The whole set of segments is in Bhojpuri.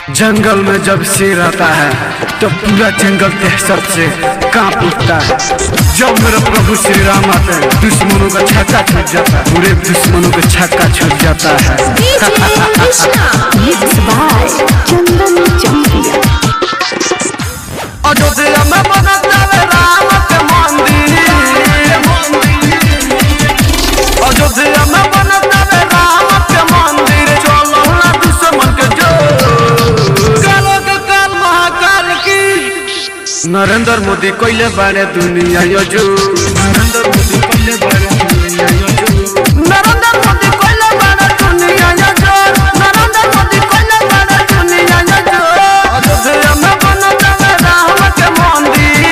जंगल में जब शेर आता है तो पूरा जंगल दहशत से कांप उठता है। जब मेरे प्रभु श्री राम आते हैं दुश्मनों का छक्का छूट जाता है, पूरे दुश्मनों का छक्का छूट जाता है। अयोध्या में बनता है राम के मंदिर, अयोध्या में बनता है राम के मंदिर। चलो ना दुश्मन के जो कालो के काल महाकाल की नरेंद्र मोदी कोइले बारे दुनिया यो जो, नरेंद्र मोदी कोइले बारे दुनिया यो जो, नरेंद्र मोदी कोइले बारे दुनिया यो जो, नरेंद्र मोदी कोइले बारे दुनिया यो जो। अयोध्या में बनता है राम के मंदिर,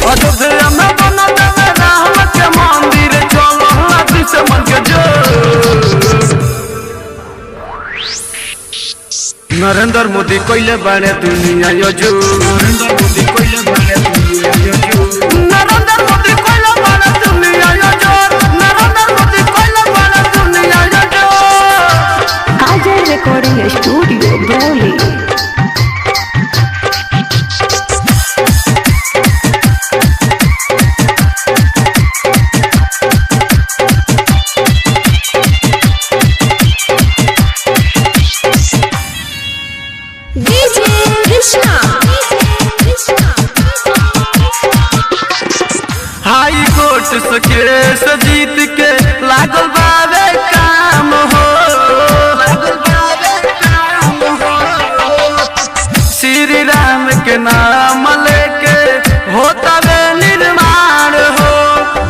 अयोध्या में बनता है राम के मंदिर। चलो ना दुश्मन के जो नरेंद्र मोदी कोइले बारे दुनिया यो जो, नरेंद्र मोदी कोइले बारे दुनिया यो जो, नरेंद्र मोदी कोइले बारे दुनिया यो जो, नरेंद्र मोदी कोइले बारे दुनिया यो जो। काजल रिकॉर्डिंग स्टूडियो ब्रोली। हाई कोर्ट से केस जीत के लागल बावे काम हो, लागल बावे काम हो। श्री राम के नाम लेके होता वे निर्माण हो।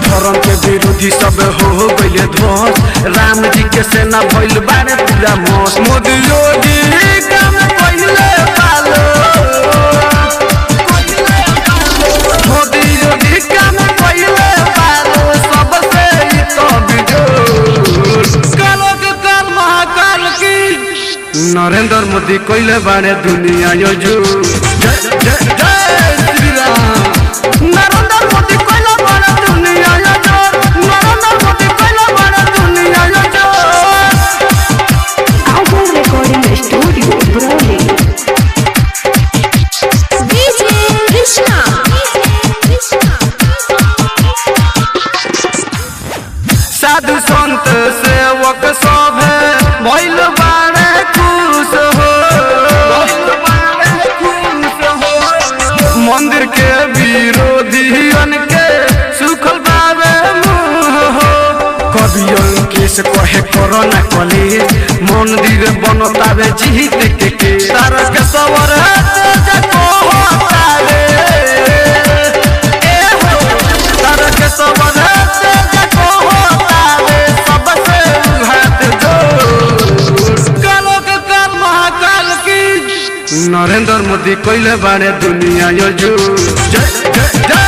धर्म के विरोधी सब हो गए ध्वस्त, राम जी के सेना भइल बारे पूरा मस्त। मोदी योगी काम पहले पालो, मोदी योगी काम पहले पालो, सबसे ही तो बिजोर। कालो के काल महाकाल की नरेंद्र मोदी कोइले बारे दुनिया यो जो। जय जय जय श्री राम। नरेंद्र मोदी कोइले बारे दुनिया यो जो, नरेंद्र मोदी कोइले बारे दुनिया यो जो। काजल रिकॉर्डिंग स्टूडियो ब्रोली। साधु संत सेवक सब भइल बारे खुश हो, मंदिर के विरोधियन के सुखल बाबे मुँह हो। कवियन केस कहे कोरोना कॉलेज मंदिर बनतावे जीत के तारा के सवर तारा के सवर नरेंद्र मोदी कोइले बारे दुनिया यो जो। जय जय जय।